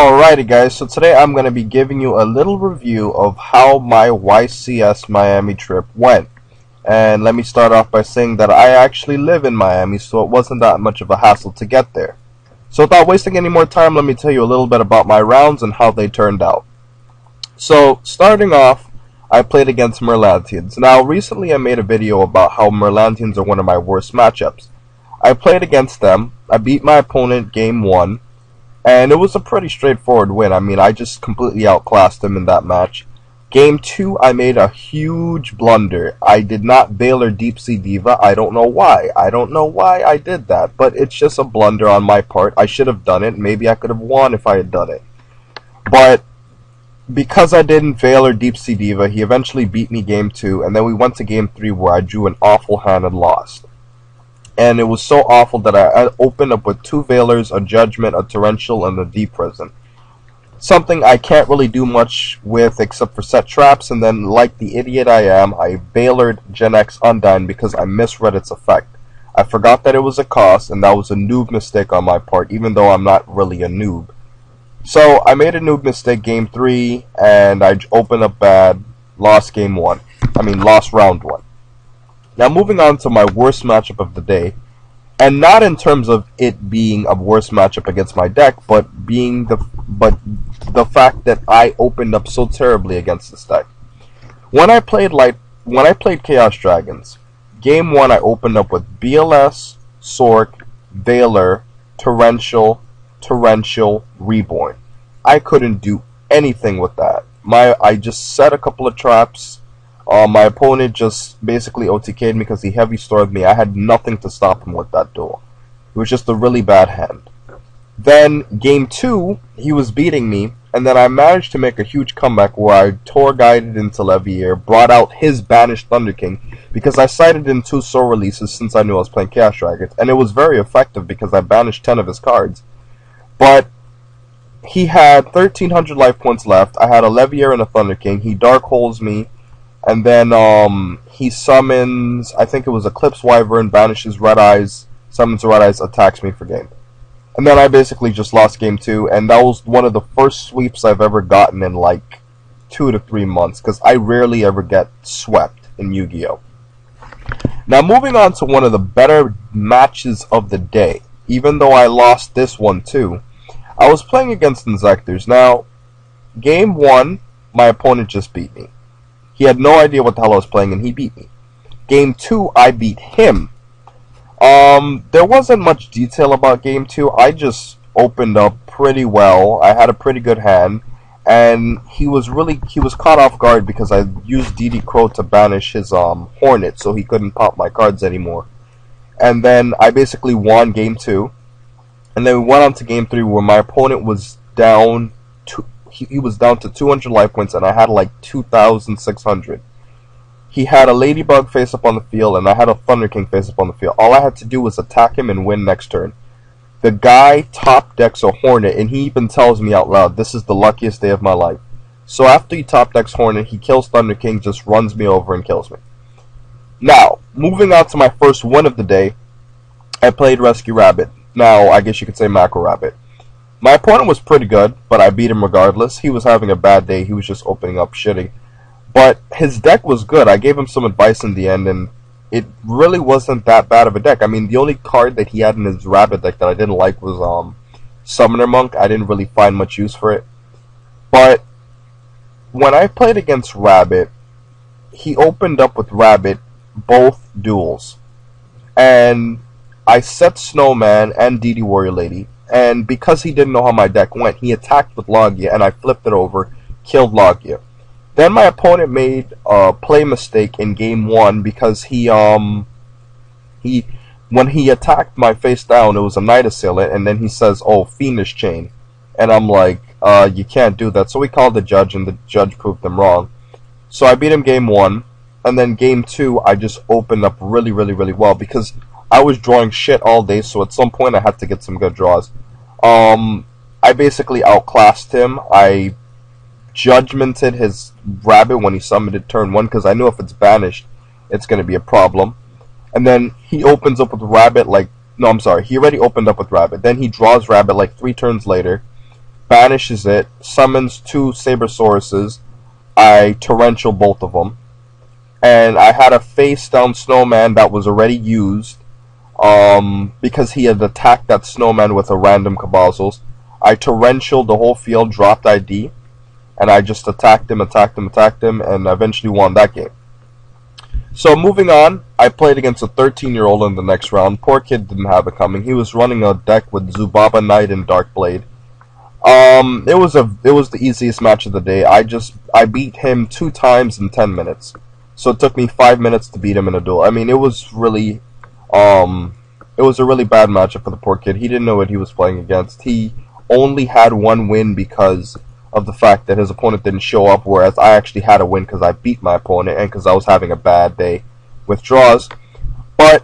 Alrighty guys, so today I'm going to be giving you a little review of how my YCS Miami trip went. And let me start off by saying that I actually live in Miami, so it wasn't that much of a hassle to get there. So without wasting any more time, let me tell you a little bit about my rounds and how they turned out. So starting off, I played against Merlantians. Now recently I made a video about how Merlantians are one of my worst matchups. I played against them, I beat my opponent game 1. And it was a pretty straightforward win. I mean, I just completely outclassed him in that match. Game 2, I made a huge blunder. I did not bail or deep sea diva. I don't know why. I don't know why I did that. But it's just a blunder on my part. I should have done it. Maybe I could have won if I had done it. But because I didn't veil or deep sea diva, he eventually beat me game 2. And then we went to game 3 where I drew an awful hand and lost. And it was so awful that I opened up with 2 Veilers, a Judgment, a Torrential, and a Deep Prison. Something I can't really do much with except for set traps, and then like the idiot I am, I Veilered Gen X Undyne because I misread its effect. I forgot that it was a cost, and that was a noob mistake on my part, even though I'm not really a noob. So I made a noob mistake game 3, and I opened up bad, lost game 1. Lost round 1. Now moving on to my worst matchup of the day, and not in terms of it being a worst matchup against my deck, but the fact that I opened up so terribly against this deck. When I played Chaos Dragons, game 1 I opened up with BLS, Sork, Veiler, Torrential, Reborn. I couldn't do anything with that. I just set a couple of traps. My opponent just basically OTK'd me because he heavy stored me. I had nothing to stop him with that duel. It was just a really bad hand. Then, game 2, he was beating me, and then I managed to make a huge comeback where I Tour Guided into Levier, brought out his banished Thunder King, because I cited in 2 soul releases since I knew I was playing Chaos Dragons, and it was very effective because I banished 10 of his cards. But he had 1,300 life points left. I had a Levier and a Thunder King. He Dark Holes me. And then he summons, I think it was Eclipse Wyvern, banishes Red Eyes, summons Red Eyes, attacks me for game. And then I basically just lost game 2, and that was one of the first sweeps I've ever gotten in like 2 to 3 months, because I rarely ever get swept in Yu-Gi-Oh! Now moving on to one of the better matches of the day, even though I lost this one too, I was playing against Insectors. Now, game 1, my opponent just beat me. He had no idea what the hell I was playing, and he beat me. Game 2, I beat him. There wasn't much detail about game 2. I just opened up pretty well. I had a pretty good hand, and he was caught off guard because I used DD Crow to banish his Hornet, so he couldn't pop my cards anymore. And then I basically won game 2, and then we went on to game 3 where my opponent was down to. He was down to 200 life points, and I had like 2,600. He had a Ladybug face up on the field, and I had a Thunder King face up on the field. All I had to do was attack him and win next turn. The guy top decks a Hornet, and he even tells me out loud, "This is the luckiest day of my life." So after he top decks Hornet, he kills Thunder King, just runs me over and kills me. Now, moving on to my first win of the day, I played Rescue Rabbit. Now, I guess you could say Macro Rabbit. My opponent was pretty good, but I beat him regardless. He was having a bad day. He was just opening up shitting. But his deck was good. I gave him some advice in the end, and it really wasn't that bad of a deck. I mean, the only card that he had in his Rabbit deck that I didn't like was Summoner Monk. I didn't really find much use for it. But when I played against Rabbit, he opened up with Rabbit both duels. And I set Snowman and DD Warrior Lady. And because he didn't know how my deck went, he attacked with Logia, and I flipped it over, killed Logia. Then my opponent made a play mistake in game 1 because when he attacked my face down, it was a Night Assailant, and then he says, "Oh, Fiendish Chain," and I'm like, "You can't do that." So we called the judge, and the judge proved them wrong. So I beat him game 1, and then game 2, I just opened up really, really, really well because I was drawing shit all day. So at some point, I had to get some good draws. I basically outclassed him. I judgmented his Rabbit when he summoned it turn 1 because I knew if it's banished, it's going to be a problem. And then he opens up with Rabbit like... No, I'm sorry. He already opened up with Rabbit. Then he draws Rabbit like 3 turns later. banishes it, summons 2 Sabrosauruses, I torrential both of them, and I had a face-down snowman that was already used, because he had attacked that snowman with a random Cabazos. I torrential the whole field, dropped ID, and I just attacked him, and eventually won that game. So moving on, I played against a 13-year-old in the next round. Poor kid didn't have it coming. He was running a deck with Zubaba Knight and Dark Blade. It was the easiest match of the day. I beat him 2 times in 10 minutes. So it took me 5 minutes to beat him in a duel. I mean, it was a really bad matchup for the poor kid. He didn't know what he was playing against. He only had 1 win because of the fact that his opponent didn't show up, whereas I actually had a win because I beat my opponent and because I was having a bad day with draws. But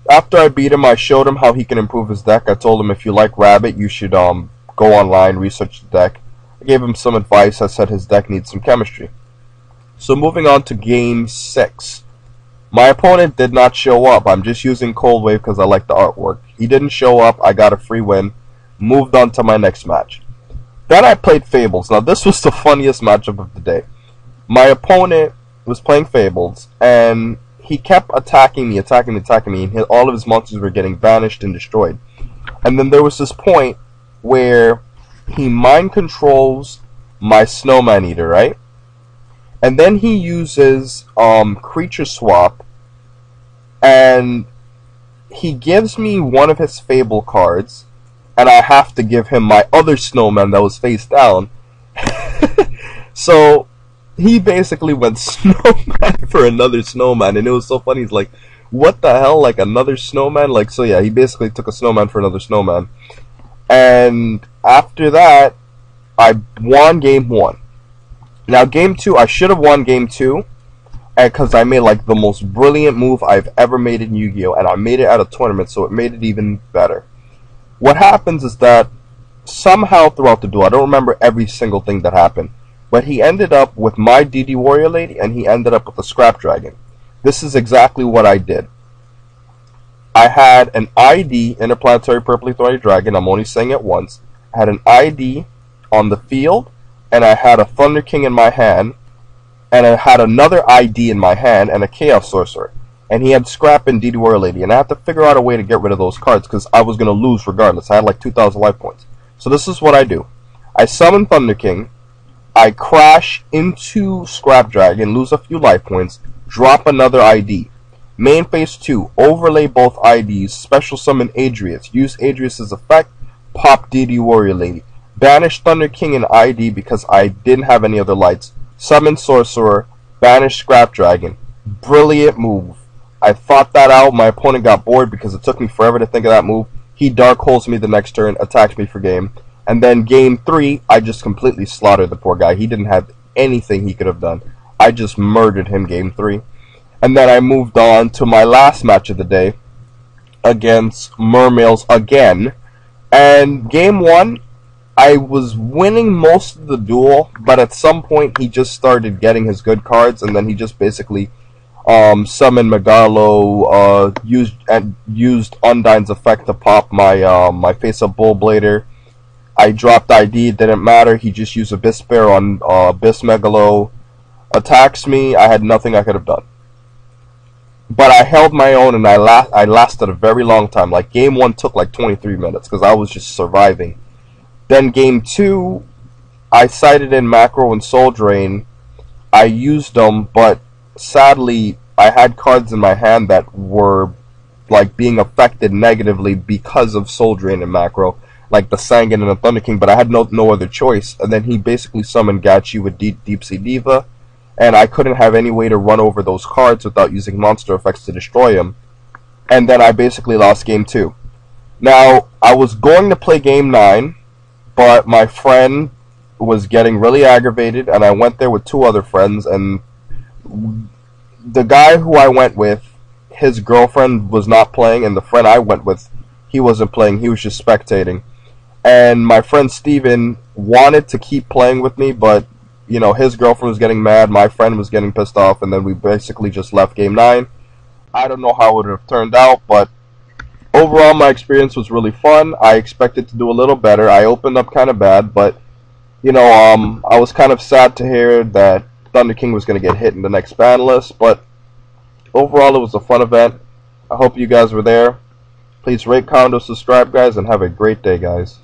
after I beat him, I showed him how he can improve his deck. I told him, if you like Rabbit, you should go online, research the deck. I gave him some advice. I said his deck needs some chemistry. So moving on to game 6. My opponent did not show up. I'm just using Cold Wave because I like the artwork. He didn't show up. I got a free win. Moved on to my next match. Then I played Fables. Now this was the funniest matchup of the day. My opponent was playing Fables, and he kept attacking me, and all of his monsters were getting banished and destroyed. And then there was this point where he mind controls my Snowman Eater, right? And then he uses Creature Swap, and he gives me one of his Fable cards, and I have to give him my other snowman that was face down. So he basically went snowman for another snowman, and it was so funny. He's like, what the hell, like another snowman? Like, so yeah, he basically took a snowman for another snowman. And after that, I won game 1. Now game 2, I should have won game 2, because I made like the most brilliant move I've ever made in Yu-Gi-Oh! And I made it at a tournament, so it made it even better. What happens is that somehow throughout the duel, I don't remember every single thing that happened, but he ended up with my DD Warrior Lady, and he ended up with a Scrap Dragon. This is exactly what I did. I had an ID, Interplanetary Purpley Thorny Dragon, I'm only saying it once. I had an ID on the field, and I had a Thunder King in my hand, and I had another ID in my hand, and a Chaos Sorcerer. And he had Scrap and DD Warrior Lady, and I had to figure out a way to get rid of those cards because I was going to lose regardless. I had like 2,000 life points. So this is what I do. I summon Thunder King, I crash into Scrap Dragon, lose a few life points, drop another ID. Main phase 2, overlay both IDs, special summon Adrius, use Adrius' effect, pop DD Warrior Lady. Banish Thunder King and ID because I didn't have any other lights. Summon Sorcerer, banish Scrap Dragon. Brilliant move. I thought that out. My opponent got bored because it took me forever to think of that move. He Dark Holes me the next turn, attacks me for game. And then game 3, I just completely slaughtered the poor guy. He didn't have anything he could have done. I just murdered him game 3. And then I moved on to my last match of the day against Mermails again. And game 1, I was winning most of the duel, but at some point he just started getting his good cards, and then he just basically summoned Megalo, used Undyne's effect to pop my my face-up Bull Blader. I dropped ID, it didn't matter. He just used Abyss Bear on Abyss Megalo, attacks me. I had nothing I could have done. But I held my own, and I lasted a very long time. Like game 1 took like 23 minutes because I was just surviving. Then game 2, I sighted in Macro and Soul Drain. I used them, but sadly, I had cards in my hand that were like being affected negatively because of Soul Drain and Macro, like the Sangan and the Thunder King, but I had no other choice. And then he basically summoned Gachi with Deep Sea Diva, and I couldn't have any way to run over those cards without using monster effects to destroy him. And then I basically lost game 2. Now, I was going to play game 9, but my friend was getting really aggravated, and I went there with 2 other friends, and the guy who I went with, his girlfriend was not playing, and the friend I went with, he wasn't playing, he was just spectating. And my friend Steven wanted to keep playing with me, but, you know, his girlfriend was getting mad, my friend was getting pissed off, and then we basically just left game 9. I don't know how it would have turned out, but overall, my experience was really fun. I expected to do a little better. I opened up kind of bad, but you know, I was kind of sad to hear that Thunder King was going to get hit in the next ban list. But overall, it was a fun event. I hope you guys were there. Please rate, comment, subscribe, guys, and have a great day, guys.